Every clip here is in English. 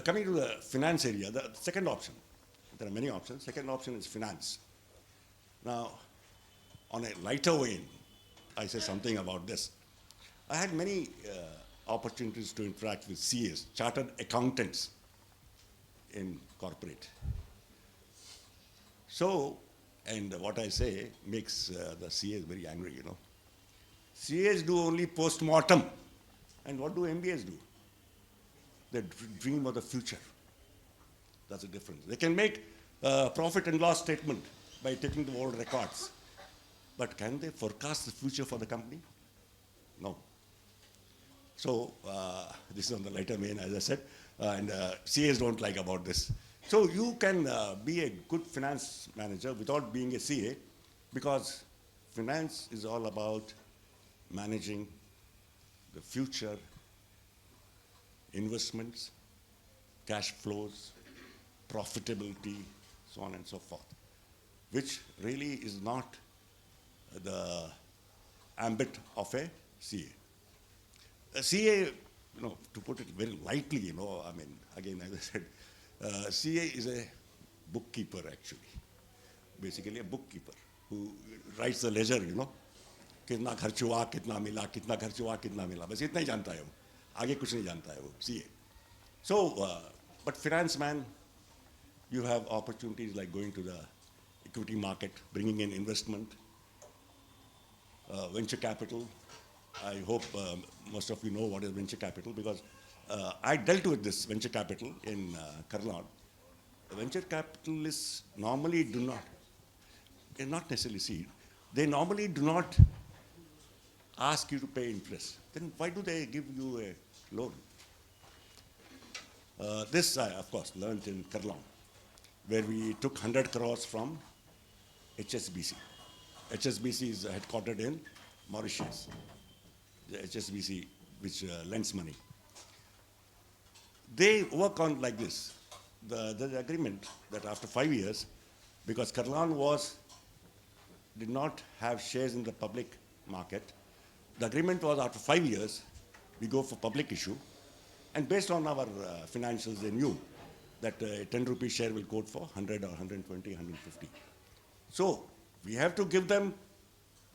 Coming to the finance area, the second option, there are many options. Second option is finance. Now, on a lighter vein, I say something about this. I had many opportunities to interact with CAs, chartered accountants in corporate. So, and what I say makes the CAs very angry, you know. CAs do only post-mortem. And what do MBAs do? They dream of the future. That's the difference. They can make profit and loss statement by taking the old records. But can they forecast the future for the company? No. So this is on the lighter vein, as I said, and CAs don't like about this. So you can be a good finance manager without being a CA, because finance is all about managing the future investments, cash flows, profitability, so on and so forth, which really is not the ambit of a CA. A CA, you know, to put it very lightly, you know, I mean, again, as I said, CA is a bookkeeper actually, basically a bookkeeper who writes the ledger, you know, कितना खर्च हुआ, कितना मिला, कितना खर्च हुआ, कितना मिला, बस इतना ही जानता है वो, आगे कुछ नहीं जानता है वो, CA. So, but finance man, you have opportunities like going to the equity market, bringing in investment, venture capital. I hope most of you know what is venture capital, because I dealt with this venture capital in Karnal. Venture capitalists normally do not, they're not necessarily seed, they normally do not ask you to pay interest. Then why do they give you a loan? This I, of course, learned in Karnal, where we took 100 crores from HSBC. HSBC is headquartered in Mauritius. The HSBC, which lends money. They work on like this. The agreement that after 5 years, because Karlan did not have shares in the public market, the agreement was after 5 years, we go for public issue, and based on our financials, they knew that a 10 rupee share will quote for 100 or 120, 150. So we have to give them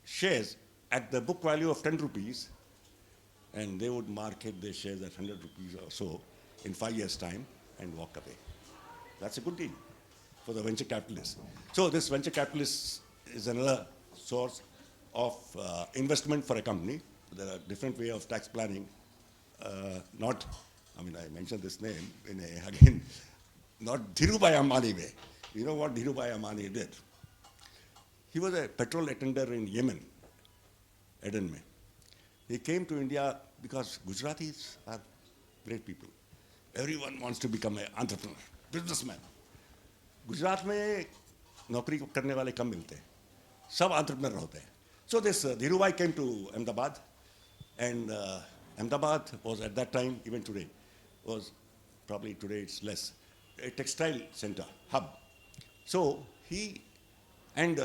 shares at the book value of 10 rupees, and they would market their shares at 100 rupees or so in 5 years' time and walk away. That's a good deal for the venture capitalists. So this venture capitalist is another source of investment for a company. There are different way of tax planning. Not, I mean, I mentioned this name in a, again, not Dhirubhai Ambani way. You know what Dhirubhai Ambani did? He was a petrol attender in Yemen, Aden mein. He came to India because Gujaratis are great people. Everyone wants to become an entrepreneur, businessman. Gujarat में नौकरी करने वाले कम मिलते हैं, सब entrepreneur होते हैं. So this Dhirubhai came to Ahmedabad, and Ahmedabad was at that time, even today, was probably today it's less, a textile center, hub. So he, and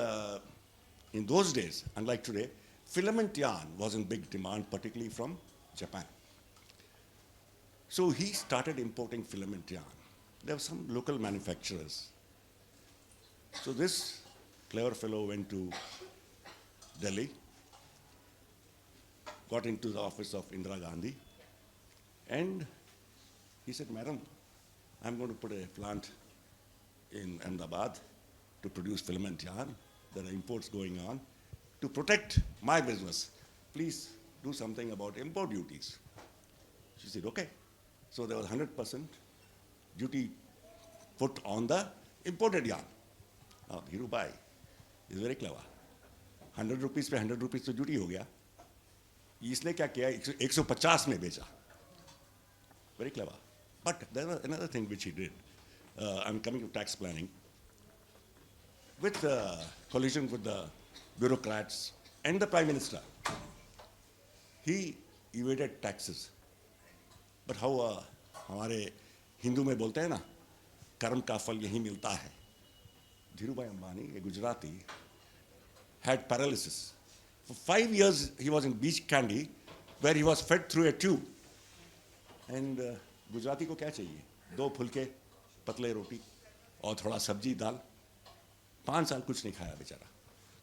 in those days, unlike today, filament yarn was in big demand, particularly from Japan. So he started importing filament yarn. There were some local manufacturers. So this clever fellow went to Delhi, got into the office of Indira Gandhi, and he said, Madam, I'm going to put a plant in Ahmedabad to produce filament yarn. There are imports going on. To protect my business, please do something about import duties. She said, okay. So there was 100% duty put on the imported yarn. Now, Dhirubhai is very clever. 100 rupees पे 100 rupees तो duty हो गया. इसने क्या किया? 150 में बेचा. Very clever. But there was another thing which he did. I'm coming to tax planning. With collision with the bureaucrats and the Prime Minister, he evaded taxes. But how हमारे हिंदू में बोलते हैं ना, कर्म का फल यही मिलता है. Dhirubhai Ambani, a Gujarati, had paralysis. For 5 years, he was in beach candy, where he was fed through a tube. And Gujarati को क्या चाहिए? 2 फुलके पतले रोटी और थोड़ा सब्जी दाल, 5 साल कुछ नहीं खाया बेचारा।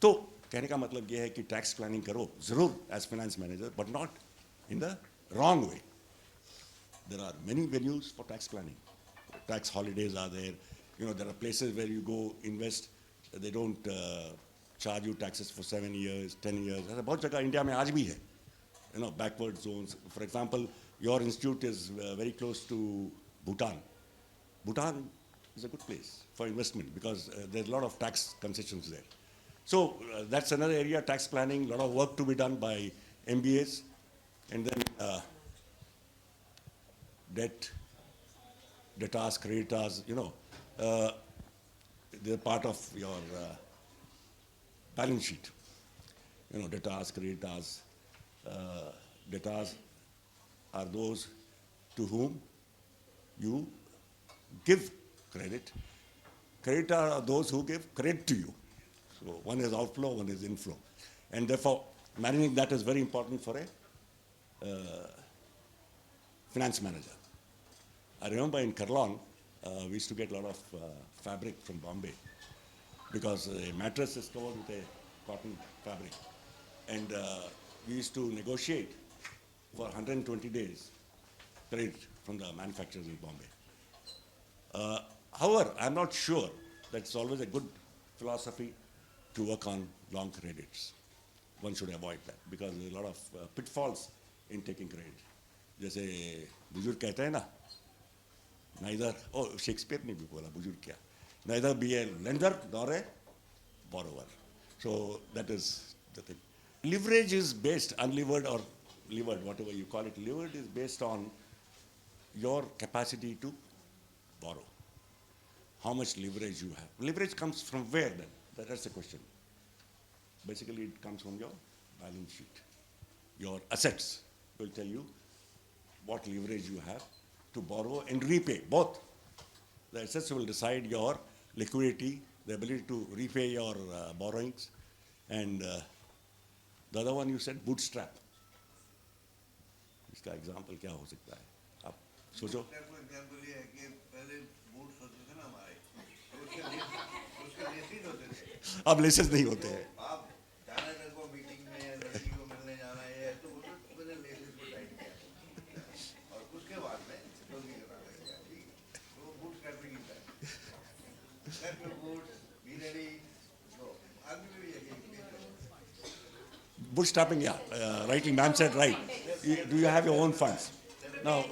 तो कहने का मतलब ये है कि टैक्स प्लानिंग करो जरूर as finance manager, but not in the wrong way. There are many venues for tax planning. Tax holidays are there. You know, there are places where you go invest. They don't charge you taxes for 7 years, 10 years. ऐसा बहुत जगह India में आज भी है. You know, backward zones. For example, your institute is very close to Bhutan. Bhutan is a good place for investment because there's a lot of tax concessions there. So that's another area, tax planning, a lot of work to be done by MBAs. And then debtors, creditors, you know, they're part of your balance sheet. You know, debtors, creditors. Debtors are those to whom you give credit. Creditors are those who give credit to you. So one is outflow, one is inflow. And therefore, managing that is very important for a finance manager. I remember in Karlon, we used to get a lot of fabric from Bombay because a mattress is covered with a cotton fabric. And we used to negotiate for 120 days credit from the manufacturers in Bombay. However, I'm not sure that it's always a good philosophy to work on long credits. One should avoid that because there's a lot of pitfalls in taking credit. जैसे बुजुर्ग कहते हैं ना, neither, oh, Shakespeare ने भी बोला बुजुर्ग क्या, neither be a lender nor a borrower. So that is the thing. Leverage is based, unlevered or levered, whatever you call it, levered is based on your capacity to borrow. How much leverage you have. Leverage comes from where then? That's the question. Basically, it comes from your balance sheet. Your assets will tell you what leverage you have to borrow and repay, both. The assets will decide your liquidity, the ability to repay your borrowings, and the other one you said, bootstrap. इसका example क्या हो सकता है? आप सोचो। Example ये है कि पहले बूट्स होते थे ना हमारे, उसके लेसिस होते थे। अब लेसेस नहीं होते हैं। आप जाना है को मीटिंग में या लड़की को मिलने जाना है तो वो तो मैंने लेसिस को टाइट किया और उसके बाद में जल्दी कराना है ठीक तो वो बूट्स स्ट्रैपिंग ही था strap your boots be ready गो आगे भी यही Bootstrapping, yeah, rightly, ma'am said right. Do you have your own funds? Now,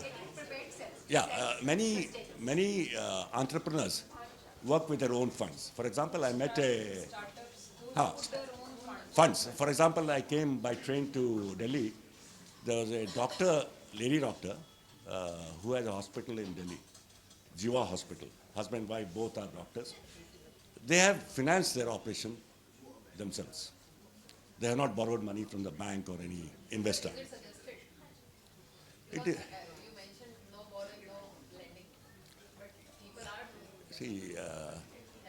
yeah, many entrepreneurs work with their own funds. For example, I met funds. For example, I came by train to Delhi. There was a doctor, lady doctor, who has a hospital in Delhi, Jiva Hospital. Husband and wife both are doctors. They have financed their operation themselves. They have not borrowed money from the bank or any investor. Is it suggested? It Because is, you mentioned no borrowing, no lending, but people are doing see,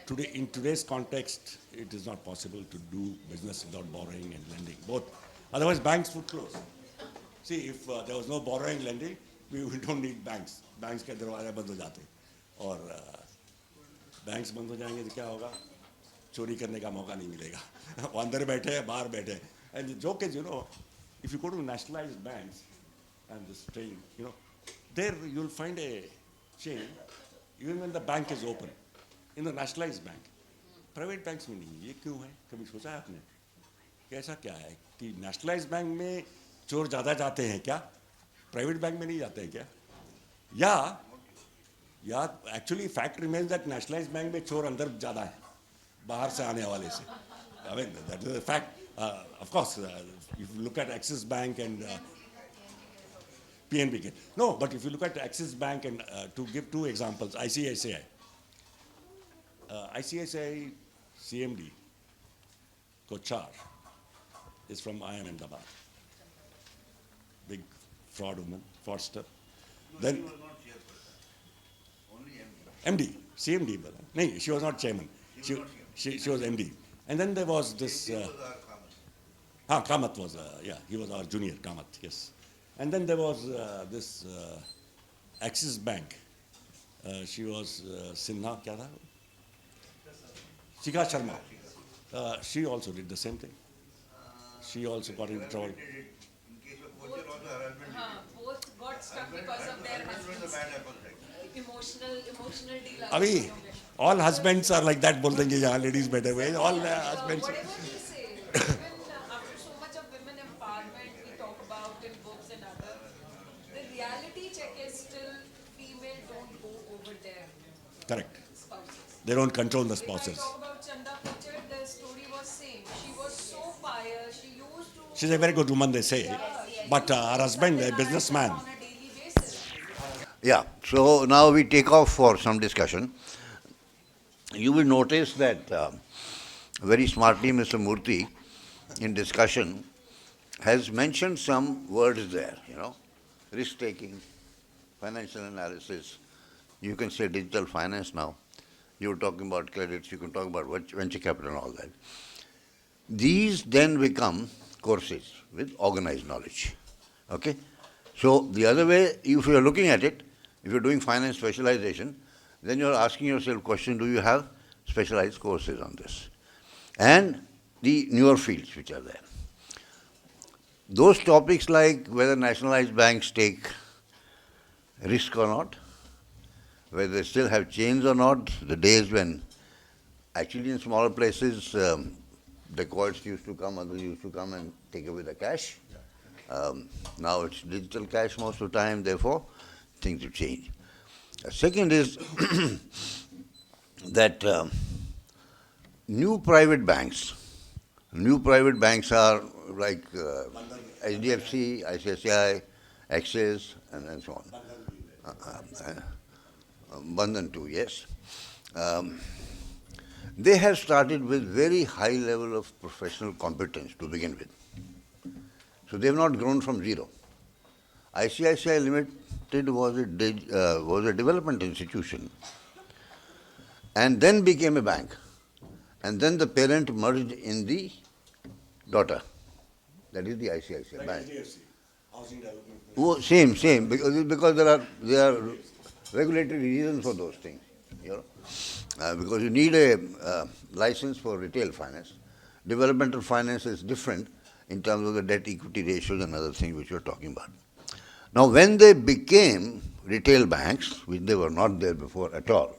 today in today's context, it is not possible to do business without borrowing and lending. Both, otherwise banks would close. See, if there was no borrowing lending, we don't need banks. Banks के दरवाजे बंद हो जाते, और banks बंद हो जाएंगे तो क्या होगा? चोरी करने का मौका नहीं मिलेगा। वो अंदर बैठे हैं, बाहर बैठे हैं. And the joke is, you know, if you go to nationalized banks and this train, you know, there you'll find a chain even when the bank is open. In the nationalized bank, private banks में नहीं. ये क्यों है? कभी सोचा है आपने? कैसा क्या है कि nationalized bank में चोर ज़्यादा जाते हैं क्या? Private bank में नहीं जाते हैं क्या? या actually fact remains that nationalized bank में चोर अंदर ज़्यादा है बाहर से आने वाले से. I mean, that is a fact. Of course, if you look at Axis Bank and PNB. No, but if you look at Axis Bank and to give two examples, ICICI. ICICI CMD, Kochar, is from IIM Ahmedabad. Big fraud woman, fraudster. Then he was not chairperson, only MD. MD, CMD. No, she was not chairman. She was MD. And then there was this. He was our Kamath. Kamath was, yeah, he was our junior, Kamath, yes. And then there was this Axis Bank, She was Sinha, kya tha? Shikha Sharma. She also did the same thing. She also got into trouble. In case of Kochar, also harassment. Both got stuck because of their Husband was a husbands. bad apple, right? Emotional deal. Abhi, all husbands are like that, बोल देंगे यहाँ ladies better way. All husbands. Whatever we say, even after so much of women empowerment we talk about in books and other, the reality check is still female don't go over their Correct. spouses. They don't control the If I spouses. talk about Chanda Kochar, the story was same. She was so pious. She used to. She's a very good woman, they say. But her husband, a businessman. On a daily basis. Yeah, so now we take off for some discussion. You will notice that very smartly Mr. Murthy, in discussion, has mentioned some words there, risk-taking, financial analysis. You can say digital finance now. You're talking about credits, you can talk about venture capital and all that. These then become courses with organized knowledge. Okay? So the other way, if you're looking at it, if you're doing finance specialization, then you're asking yourself question, do you have specialized courses on this? And the newer fields which are there. Those topics like whether nationalized banks take risk or not, whether they still have chains or not, the days when actually in smaller places dacoits used to come, others used to come and take away the cash. Now it's digital cash most of the time, therefore things have changed. Second is that new private banks are like HDFC, ICICI, Axis, and so on. Bandhan too, yes. They have started with very high level of professional competence to begin with. So they have not grown from zero. ICICI Limited was a development institution and then became a bank. And then the parent merged in the daughter. That is the ICICI Bank. Housing development. Oh, same, because there are regulatory reasons for those things. Because you need a license for retail finance. Developmental finance is different in terms of the debt equity ratios and other things which we are talking about. Now, when they became retail banks, which they were not there before at all,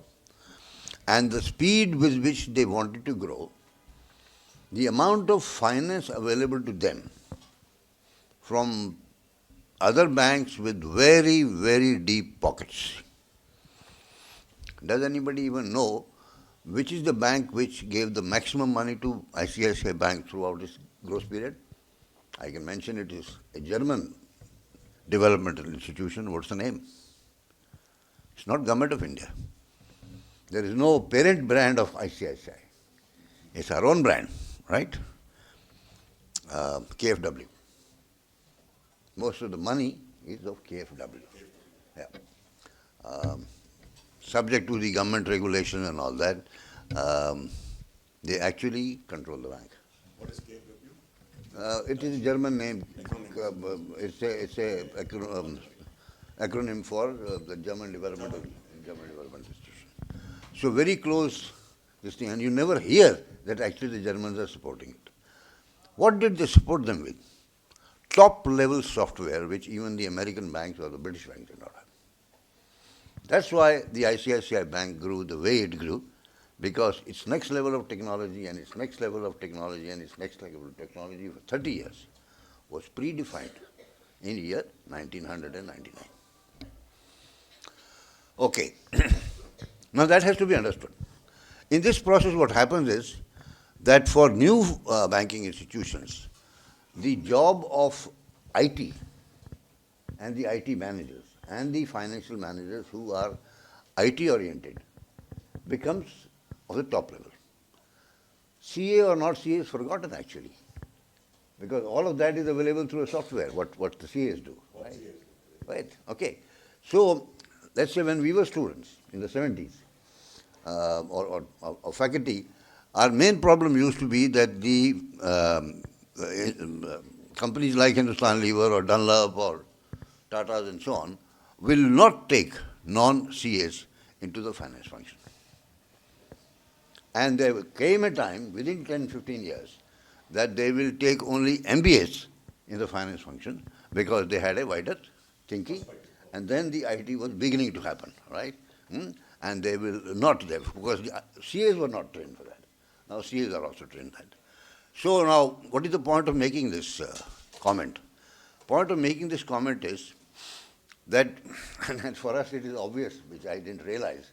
and the speed with which they wanted to grow, the amount of finance available to them from other banks with very, very deep pockets. Does anybody even know which is the bank which gave the maximum money to ICICI Bank throughout its growth period? I can mention it is a German developmental institution. What's the name? It's not Government of India. There is no parent brand of ICICI. It's our own brand, right? KFW. Most of the money is of KFW. Yeah. Subject to the government regulation and all that, they actually control the bank. What is KFW? It is a German name. It's a acronym for the German Development Institution. So very close this thing, and you never hear that actually the Germans are supporting it. What did they support them with? Top level software, which even the American banks or the British banks did not have. That's why the ICICI Bank grew the way it grew, because its next level of technology and its next level of technology and its next level of technology for 30 years was predefined in year 1999. Okay. Now that has to be understood. In this process, what happens is that for new banking institutions, the job of IT and the IT managers and the financial managers who are IT oriented becomes of the top level. CA or not CA is forgotten actually, because all of that is available through a software, what the CAs do. Right? Okay. So let's say when we were students in the 70s or faculty, our main problem used to be that the companies like Hindustan Lever or Dunlop or Tatas and so on will not take non-CAs into the finance function. And there came a time within 10, 15 years that they will take only MBAs in the finance function because they had a wider thinking, and then the IT was beginning to happen, right? And they will not there because the CAs were not trained for that. Now CAs are also trained that. So now, what is the point of making this comment? Point of making this comment is that, and for us it is obvious, which I didn't realize,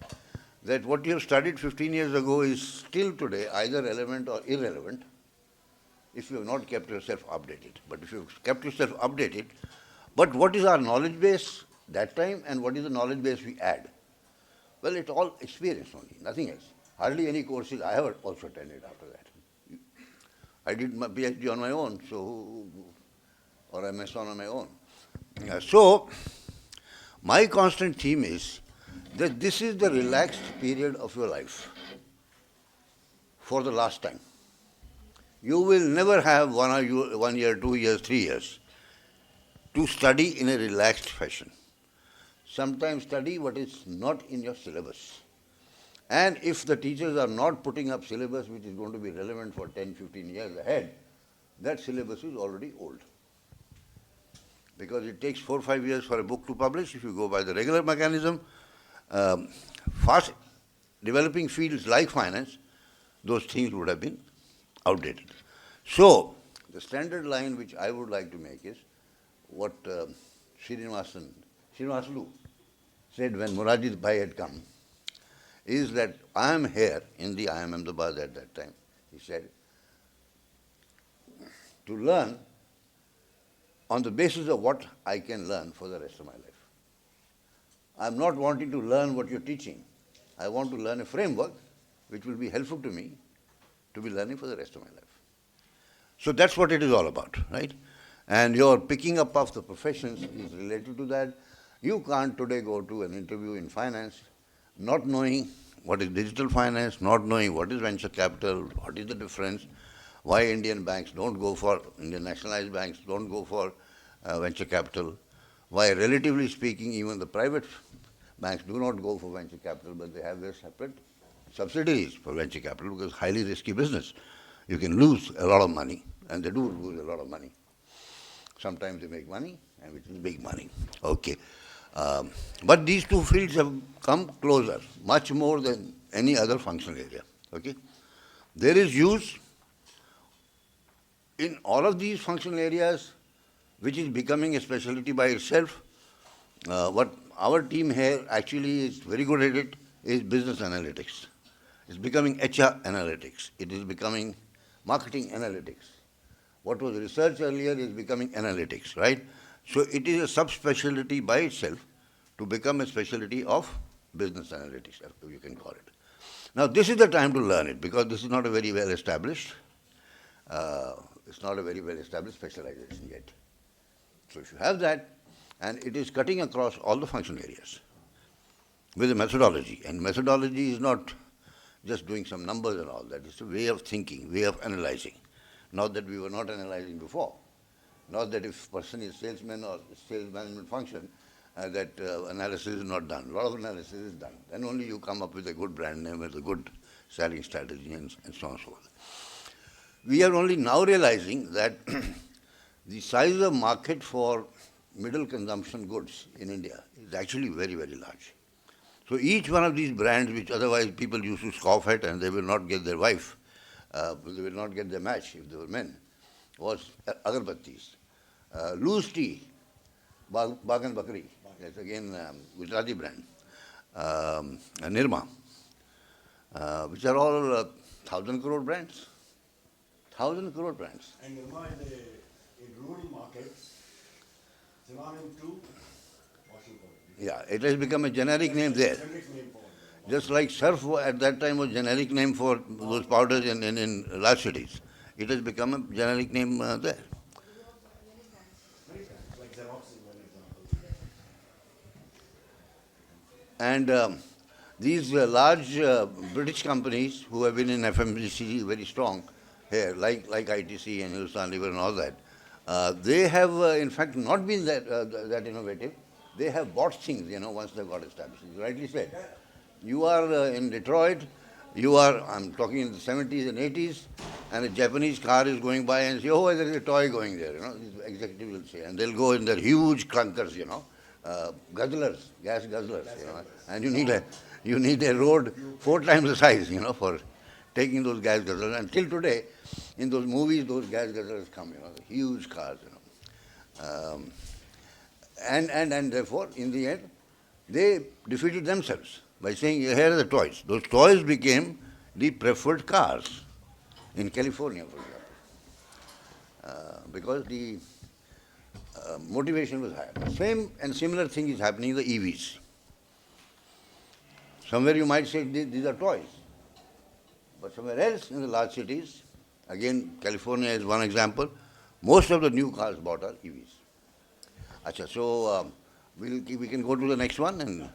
that what you have studied 15 years ago is still today either relevant or irrelevant if you have not kept yourself updated. But if you have kept yourself updated, but what is our knowledge base that time and what is the knowledge base we add? Well, it's all experience only, nothing else. Hardly any courses I have also attended after that. I did my PhD on my own, so, or MS on my own. So, my constant theme is that this is the relaxed period of your life for the last time. You will never have 1 year, 2 years, 3 years to study in a relaxed fashion. Sometimes study what is not in your syllabus. And if the teachers are not putting up syllabus which is going to be relevant for 10, 15 years ahead, that syllabus is already old. Because it takes 4 or 5 years for a book to publish, if you go by the regular mechanism. Fast developing fields like finance, those things would have been outdated. So, the standard line which I would like to make is what Srinivasulu said when Morarji Bhai had come, is that I am here in the IIM Ahmedabad at that time, he said, to learn on the basis of what I can learn for the rest of my life. I am not wanting to learn what you're teaching. I want to learn a framework which will be helpful to me to be learning for the rest of my life. So that's what it is all about, right? And your picking up of the professions is related to that. You can't today go to an interview in finance not knowing what is digital finance, not knowing what is venture capital, what is the difference, why Indian banks don't go for, Indian nationalized banks don't go for venture capital, why relatively speaking even the private banks do not go for venture capital, but they have their separate subsidiaries for venture capital because highly risky business. You can lose a lot of money, and they do lose a lot of money. Sometimes they make money, and which is big money. Okay. But these two fields have come closer, much more than any other functional area. Okay? There is use in all of these functional areas, which is becoming a specialty by itself. What our team here actually is very good at it is business analytics. It's becoming HR analytics. It is becoming marketing analytics. What was research earlier is becoming analytics, right? So it is a subspecialty by itself to become a specialty of business analytics, you can call it. Now this is the time to learn it because this is not a very well established, it's not a very well established specialization yet. So if you have that, and it is cutting across all the functional areas with a methodology, and methodology is not just doing some numbers and all that, it's a way of thinking, way of analyzing. Not that we were not analyzing before. Not that if a person is salesman or sales management function, that analysis is not done. A lot of analysis is done. Then only you come up with a good brand name, with a good selling strategy, and so on and so forth. We are only now realizing that the size of market for middle consumption goods in India is actually very, very large. So each one of these brands, which otherwise people used to scoff at and they will not get their wife, they will not get their match if they were men, was agarbattis. Loose tea, Bagan Bakri, that's again Gujarati brand, Nirma, which are all 1,000 crore brands. 1,000 crore brands. And Nirma in rural markets, synonym to washing powder. Yeah, it has become a generic name there. Generic name for Just like surf at that time was generic name for those powders in large cities. It has become a generic name there. like Xerox is one example. And these large British companies who have been in FMCG very strong here, like ITC and Hindustan Lever and all that, they have in fact not been that innovative. They have bought things, once they got established. You rightly said. You are in Detroit, I'm talking in the 70s and 80s, and a Japanese car is going by and say, oh, there is a toy going there, these executives will say. And they'll go in their huge clunkers, guzzlers, gas guzzlers, and you need a road 4 times the size, for taking those gas guzzlers. Until today, in those movies, those gas guzzlers come, huge cars, and therefore, in the end, they defeated themselves by saying, here are the toys. Those toys became the preferred cars in California, for example, because the motivation was higher. Same and similar thing is happening in the EVs. Somewhere you might say these are toys, but somewhere else in the large cities, again California is one example, most of the new cars bought are EVs. Achha, so we can go to the next one, and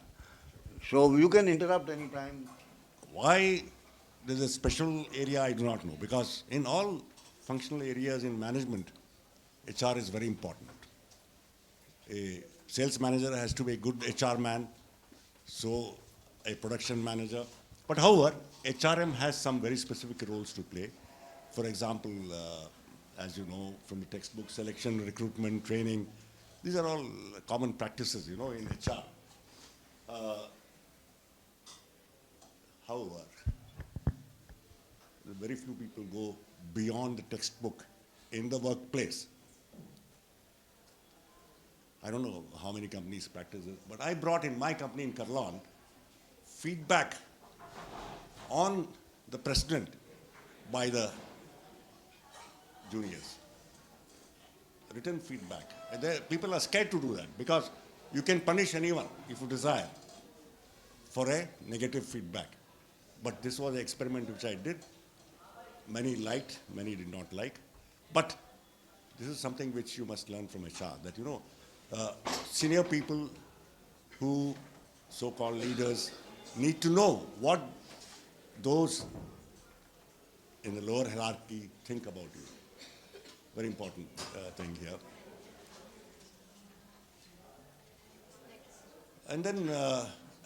so you can interrupt any time. Why there's a special area, I do not know, because in all functional areas in management, HR is very important. A sales manager has to be a good HR man, so a production manager. But however, HRM has some very specific roles to play. For example, as you know from the textbook, selection, recruitment, training, these are all common practices, in HR. However, very few people go beyond the textbook in the workplace. I don't know how many companies practice this, but I brought in my company in Karlan feedback on the president by the juniors. Written feedback. And people are scared to do that because you can punish anyone if you desire for a negative feedback. But this was an experiment which I did. Many liked, many did not like. But this is something which you must learn from HR, that senior people who, so-called leaders, need to know what those in the lower hierarchy think about you. Very important thing here. And then,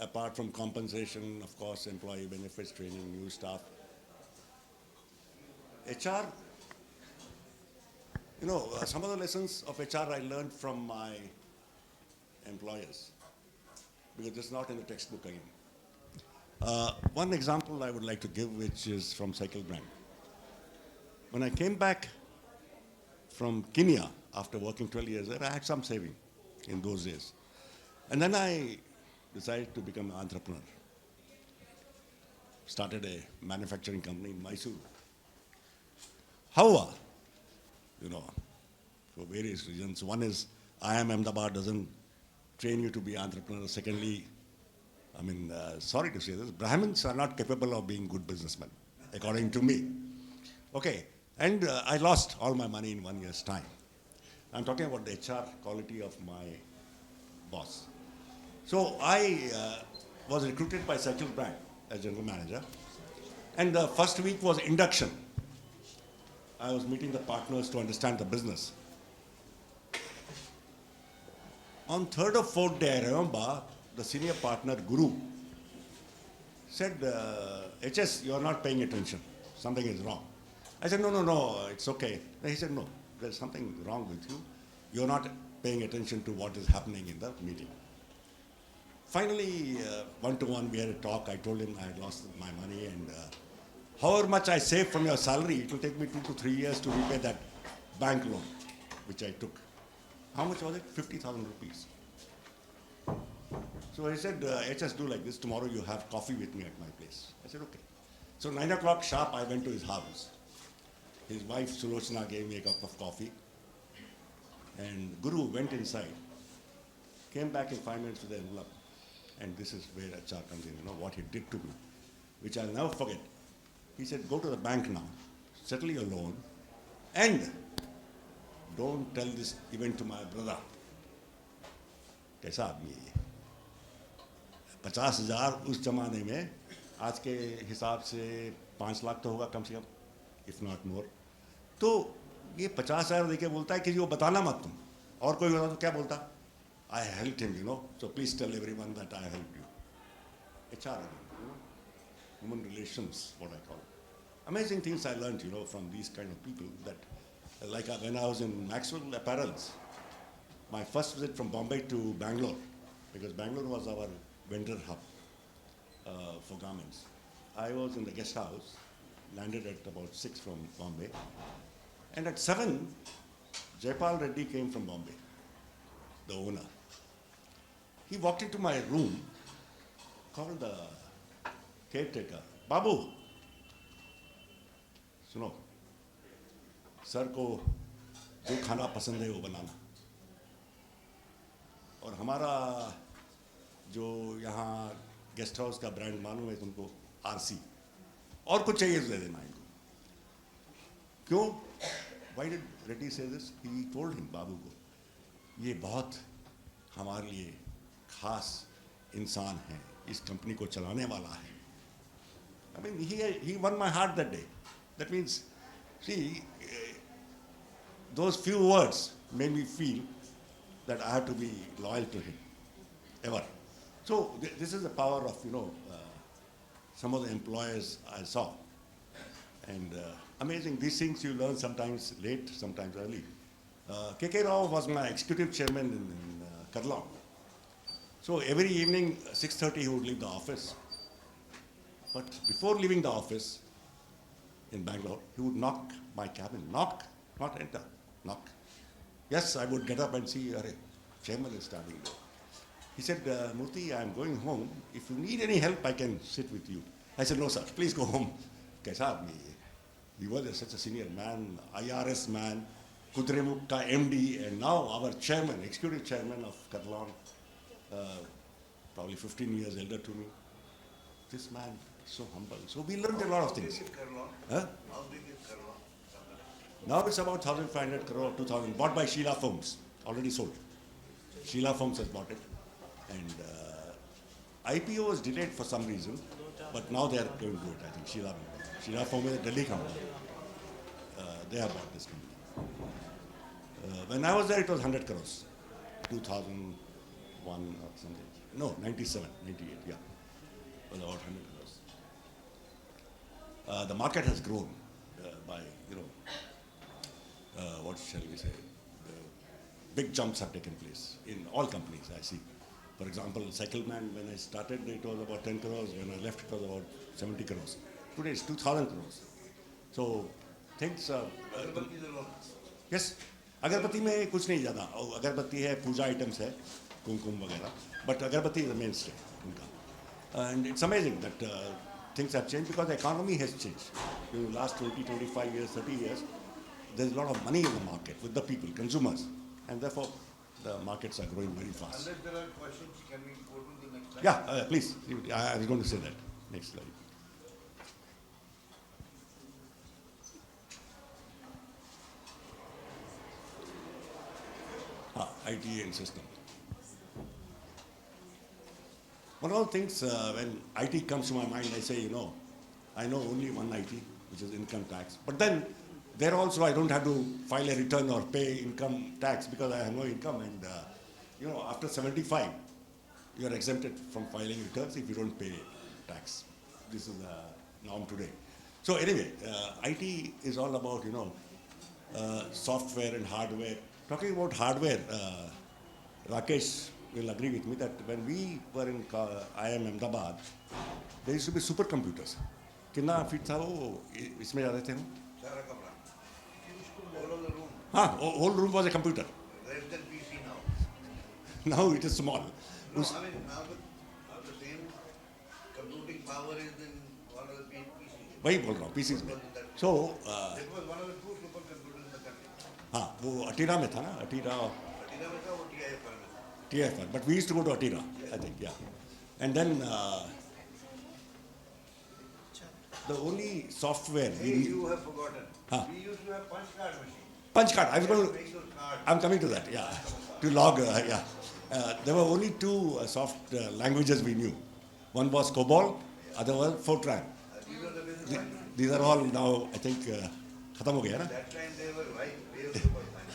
apart from compensation, of course, employee benefits, training, new staff, HR, some of the lessons of HR I learned from my employers, because it's not in the textbook again. One example I would like to give, which is from Cycle Brand. When I came back from Kenya after working 12 years there, I had some saving in those days. And then I decided to become an entrepreneur. Started a manufacturing company in Mysore. However, for various reasons. One is IIM Ahmedabad doesn't train you to be an entrepreneur. Secondly, sorry to say this, Brahmins are not capable of being good businessmen, according to me. Okay, and I lost all my money in 1 year's time. I'm talking about the HR quality of my boss. So I was recruited by Cycle Brand as general manager, and the first week was induction. I was meeting the partners to understand the business. On third or fourth day, I remember the senior partner, Guru, said, HS, you are not paying attention. Something is wrong. I said, no, it's okay. Then he said, no, there's something wrong with you. You're not paying attention to what is happening in the meeting. Finally, one-to-one, we had a talk. I told him I had lost my money, and however much I save from your salary, it will take me 2 to 3 years to repay that bank loan, which I took. How much was it? 50,000 rupees. So he said, HS, do like this. Tomorrow you have coffee with me at my place. I said, okay. So 9 o'clock sharp, I went to his house. His wife, Sulochana, gave me a cup of coffee. And Guru went inside, came back in 5 minutes with the envelope. And this is where HR comes in, what he did to me, which I'll never forget. He said, go to the bank now, settle your loan, and don't tell this event to my brother. कैसा आदमी है ये? 50,000 उस जमाने में आज के हिसाब से 5 लाख तो होगा कम से कम, if not more. तो ये 50,000 देके बोलता है कि वो बताना मत तुम, और कोई बता तो क्या बोलता? I helped him, so please tell everyone that I helped you. HR again. human relations, what I call. Amazing things I learned, from these kind of people that, like when I was in Maxwell Apparels, my first visit from Bombay to Bangalore, because Bangalore was our vendor hub for garments. I was in the guest house, landed at about 6 from Bombay, and at 7, Jaipal Reddy came from Bombay, the owner. He walked into my room, called the caretaker, Babu, सुनो, sir को जो खाना पसंद है वो बनाना, और हमारा जो यहाँ गेस्ट हाउस का ब्रांड मालूम है तुमको, आरसी, और कुछ चाहिए तो दे देना इनको. क्यों? Why did Reddy say this? He told him, बाबू को, ये बहुत हमारे लिए खास इंसान है, इस कंपनी को चलाने वाला है. I mean, he won my heart that day. That means, see, those few words made me feel that I have to be loyal to him, ever. So this is the power of, some of the employers I saw. And amazing, these things you learn sometimes late, sometimes early. K.K. Rao was my executive chairman in Karlon. So every evening, 6:30, he would leave the office. But before leaving the office in Bangalore, he would knock my cabin. Knock, not enter, knock. Yes, I would get up and see, Arey, chairman is standing there. He said, Murthy, I am going home. If you need any help, I can sit with you. I said, no, sir, please go home. Kaisa aadmi hai ye? He was such a senior man, IRS man, Kudremukh ka MD, and now our chairman, executive chairman of Karlon, probably 15 years elder to me. This man is so humble. So we learned a lot of things. Huh? How big is Karlon? Now it's about 1,500 crore, 2,000, bought by Sheila Films, already sold. Sheila Films has bought it. And IPO was delayed for some reason, but now they are going to do it, I think. Sheila Films is a Delhi company. They have bought this company. When I was there, it was 100 crores. 2001 or something. No, 97, 98, yeah. It was about 100 crores. The market has grown by, what shall we say, big jumps have taken place in all companies, I see. For example, Cycleman, when I started, it was about 10 crores. When I left, it was about 70 crores. Today, it's 2,000 crores. So, things are... yes, अगरबत्ती में कुछ नहीं ज़्यादा. अगरबत्ती है, पूजा items है, कुमकुम वगैरह. But अगरबत्ती is the mainstay उनका. And it's amazing that things have changed because the economy has changed. In the last 20, 25 years, 30 years, there's a lot of money in the market with the people, consumers. And therefore, the markets are growing very fast. Unless there are questions, can we go to the next slide? Yeah, please. I was going to say that. Next slide. IT and system. One of the things when IT comes to my mind, I say, I know only one IT, which is income tax. But then there also I don't have to file a return or pay income tax because I have no income. And after 75, you are exempted from filing returns if you don't pay tax. This is the norm today. So anyway, IT is all about software and hardware. Talking about hardware, Rakesh will agree with me that when we were in IIM Ahmedabad, there used to be supercomputers. कितना feet था वो इसमें जा रहे थे हम? सारा कमरा. All of the room. हाँ, whole room was a computer. Less than PC now. Now it is small. No, I mean now the same computing power is in one of the PCs. वही बोल रहा हूँ, PCs में. So It was one of the two supercomputers in the country. हाँ, वो अटीरा में था ना, अटीरा और Atina में था, वो TIFR में था. TFR. But we used to go to Atira, I think, yeah. And then the only software we Hey, you have forgotten. Huh. We used to have punch card machine. punch card. I was going to. Make those cards. I'm coming to that. Yeah, to log. Yeah, there were only two soft languages we knew. One was COBOL, other was Fortran. These are the business Th- lines. These are all now, I think, खत्म हो गया ना? That time they were right. They also were fine.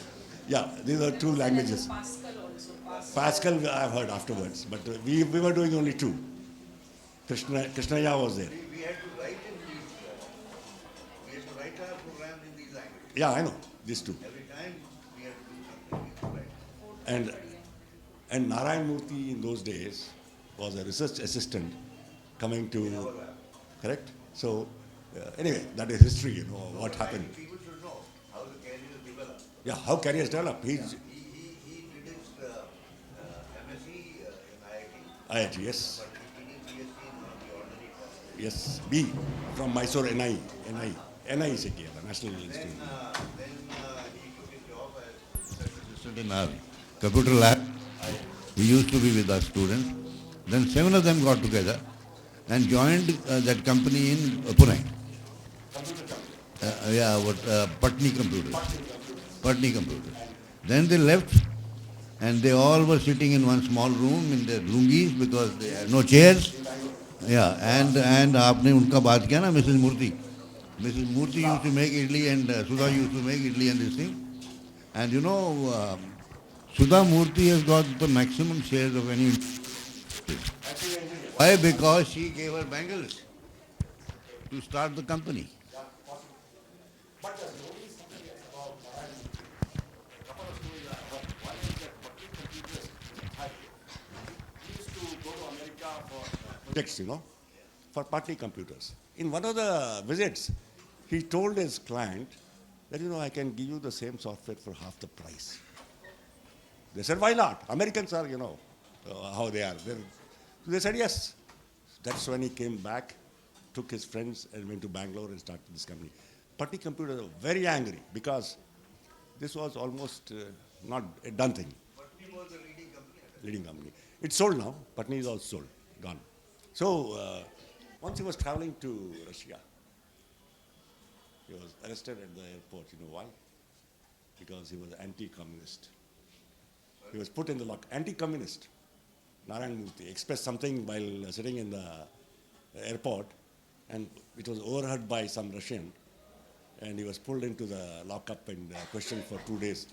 Yeah, these are two languages. Pascal also. Pascal I've heard afterwards, but we were doing only two. Krishnaya was there. We had to write in these, we had to write our program in these languages. Yeah, I know, these two. Every time we had to do something, we had to write. And Narayan Murthy in those days was a research assistant coming to, correct? So, anyway, that is history, you know, what happened. People should know how the career developed. Yeah, how careers develop. He's He did his MSc in IIT, IIT, yes. but he did his PhD in one of the ordinary colleges. Yes, B from Mysore, NI. NI is a National Institute. Then he took his job as Assistant in our computer lab. He used to be with our students. Then 7 of them got together and joined that company in Pune. Patni Computers. Patni Computers. Then they left and they all were sitting in one small room in their lungis because they had no chairs. Yeah, and आपने उनका बात किया ना Mrs. Murthy. Mrs. Murthy used to make idli and Sudha used to make idli and this thing. And you know, Sudha Murthy has got the maximum shares of any. Why? Because she gave her bangles to start the company. Projects, you know, for Patni Computers. In one of the visits, he told his client that, you know, I can give you the same software for half the price. They said, why not? Americans are, you know, how they are. They said, yes. That's when he came back, took his friends and went to Bangalore and started this company. Patni Computers were very angry because this was almost not a done thing. Patni was the leading company. Leading company. It's sold now. Patni is all sold, gone. So, once he was traveling to Russia, he was arrested at the airport. You know why? Because he was anti-communist. He was put in the lock. Anti-communist. Narayan Murthy expressed something while sitting in the airport, and it was overheard by some Russian, and he was pulled into the lockup and questioned for 2 days.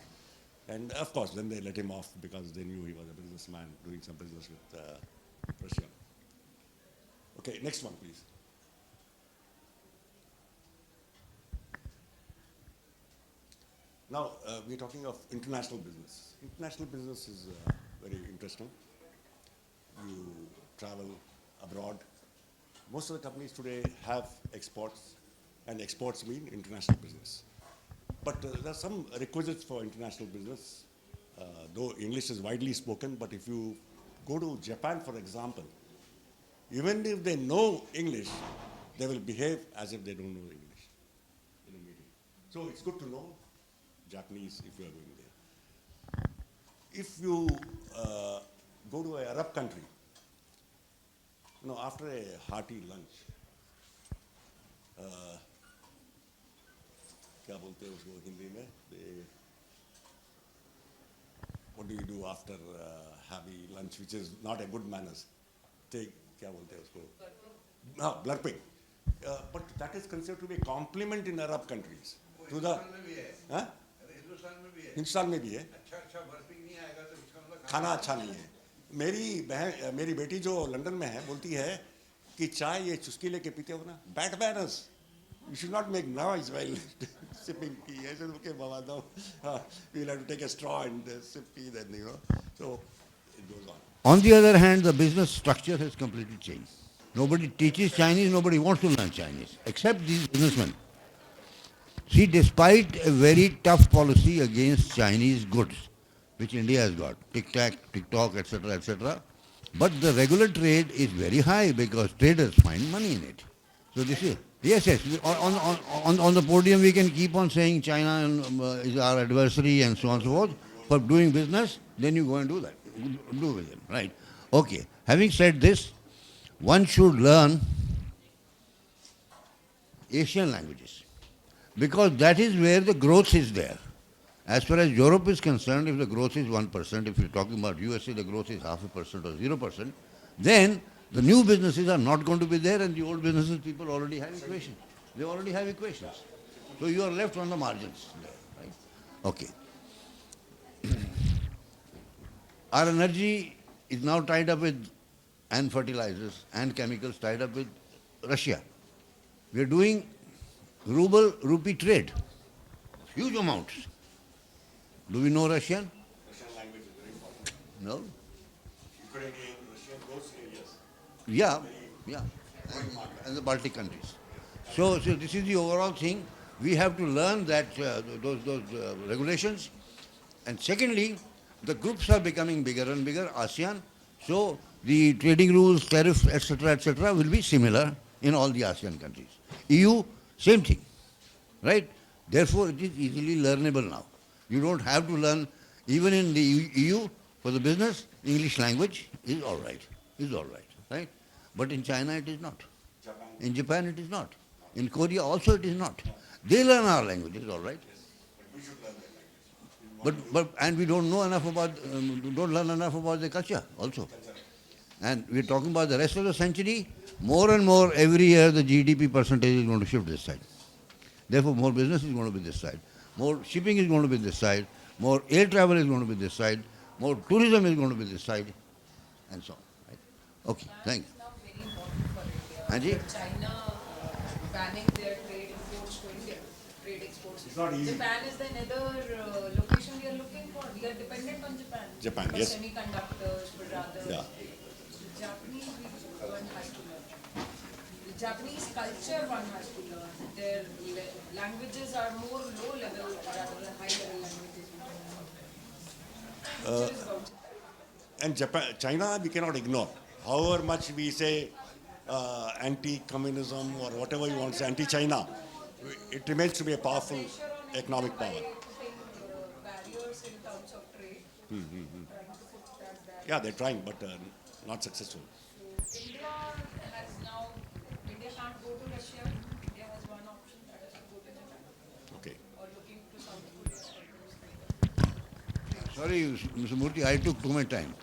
And of course, then they let him off because they knew he was a businessman doing some business with Russia. Okay, next one, please. Now, we're talking of international business. International business is very interesting. You travel abroad. Most of the companies today have exports, and exports mean international business. But there are some requisites for international business, though English is widely spoken, but if you go to Japan, for example, even if they know English, they will behave as if they don't know English in a meeting. So it's good to know Japanese if you are going there. If you go to an Arab country, you know, after a hearty lunch, क्या बोलते हैं उसको हिंदी में? What do you do after heavy lunch, which is not a good manners? Take, क्या बोलते हैं उसको? No, blurping. But that is considered to be a compliment in Arab countries. To the, Hindustan में भी है. हाँ? हिंदुस्तान में भी है. हिंदुस्तान में भी है. अच्छा बर्फी नहीं आएगा तो इसका मतलब खाना अच्छा नहीं है. मेरी बेटी जो लंदन में है बोलती है कि चाय ये चुस्की लेके पीते हो ना, bad manners. You should not make noise while sipping tea. I said, okay, Baba, now we'll have to take a straw and sip tea then, you know. So it goes on. On the other hand, the business structure has completely changed. Nobody teaches Chinese, nobody wants to learn Chinese, except these businessmen. See, despite a very tough policy against Chinese goods, which India has got, TikTok, etc., but the regular trade is very high because traders find money in it. So this is, yes. On the podium we can keep on saying China is our adversary and so on and so forth. For doing business, then you go and do that. Do with them, right? Okay. Having said this, one should learn Asian languages because that is where the growth is there. As far as Europe is concerned, if the growth is 1%, if you're talking about USA, the growth is 0.5% or 0%, then the new businesses are not going to be there and the old businesses people already have equations. They already have equations. So you are left on the margins there, right? Okay. Our energy is now tied up with and fertilizers and chemicals tied up with Russia. We are doing ruble-rupee trade, huge amounts. Do we know Russian? Russian language is very important. No. Ukrainian, Russian, those areas. Yeah, yeah, and the Baltic countries. So this is the overall thing. We have to learn that those regulations. And secondly, the groups are becoming bigger and bigger, ASEAN. So the trading rules, tariffs, etc., will be similar in all the ASEAN countries. EU, same thing, right? Therefore, it is easily learnable now. You don't have to learn, even in the EU, for the business, English language is all right, right? But in China it is not. In Japan it is not. In Korea also it is not. They learn our languages, all right. And we don't know enough about, don't learn enough about the culture also. And we're talking about the rest of the century. More and more every year the GDP percentage is going to shift this side. Therefore, more business is going to be this side. More shipping is going to be this side. More air travel is going to be this side. More tourism is going to be this side. And so on. Right? Okay, thank you. It's now very important for India. Anji? China banning their trade imports to India, trade exports. It's not easy. Japan is the another location we are looking for. We are dependent on Japan. Japan, for yes. semiconductors, for rather. Yeah. Japanese one has to learn. The Japanese culture one has to learn. Their languages are more low level rather than high level languages. Culture is about And Japan, China, we cannot ignore. However much we say anti-communism or whatever you want to say, anti-China, it remains to be a powerful pressure on economic India power. by putting barriers in terms of trade. Trying to put that barrier. Yeah, they're trying, but not successful. So India has now, India can't go to Russia. India has one option, that is to go to Japan Okay. or looking to South Korea. Sorry, Mr. Murthy, I took too much time.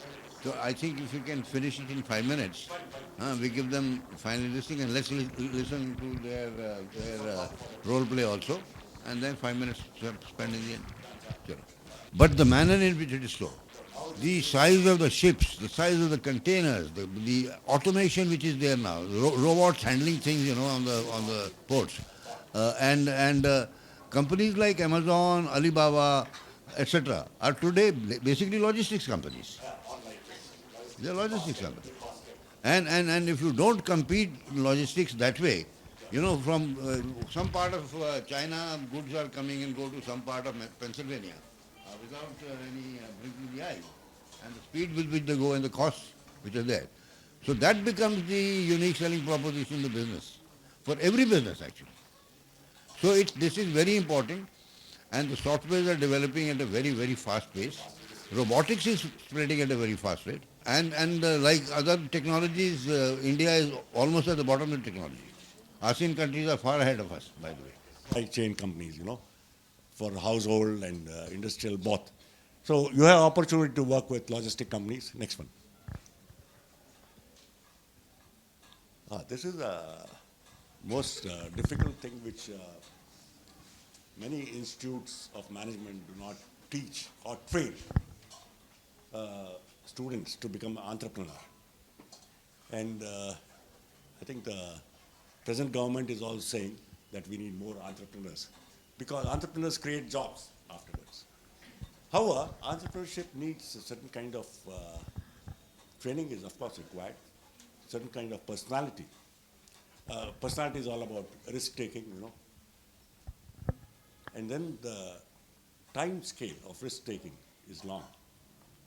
So I think if you can finish it in 5 minutes, we give them final listing and let's listen to their role play also, and then 5 minutes spent in the end. Sure. But the manner in which it is so, the size of the ships, the size of the containers, the automation which is there now, robots handling things, on the ports, and companies like Amazon, Alibaba, etc., are today basically logistics companies. They are logistics companies. And if you don't compete in logistics that way, from some part of China, goods are coming and go to some part of Pennsylvania without any blinking the eye. And the speed with which they go and the costs which are there. So that becomes the unique selling proposition in the business, for every business actually. So this is very important, and the softwares are developing at a very, very fast pace. Robotics is spreading at a very fast rate. And like other technologies, India is almost at the bottom of the technology. ASEAN countries are far ahead of us, by the way. Supply chain companies, for household and industrial both. So you have opportunity to work with logistic companies. Next one. This is the most difficult thing which many institutes of management do not teach or train students to become entrepreneur. And I think the present government is also saying that we need more entrepreneurs because entrepreneurs create jobs afterwards. However, entrepreneurship needs a certain kind of training is of course required, certain kind of personality. Personality is all about risk-taking, And then the time scale of risk-taking is long.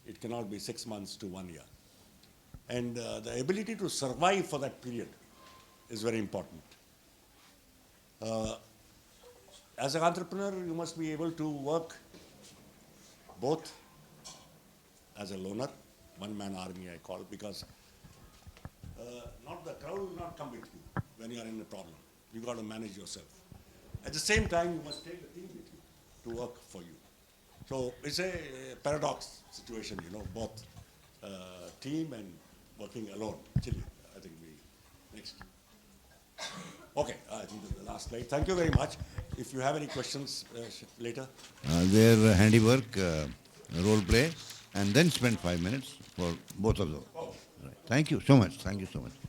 It cannot be 6 months to 1 year. And the ability to survive for that period is very important. As an entrepreneur, you must be able to work both as a loner, one-man army I call, because not the crowd will not come with you when you are in a problem. You got to manage yourself. At the same time, you must take the team with you to work for you. So it's a paradox situation, both team and working alone. Actually, I think next. Okay, I think this is the last slide. Thank you very much. If you have any questions later. Their handiwork, role play, and then spend 5 minutes for both of them. Oh. Right. Thank you so much. Thank you so much.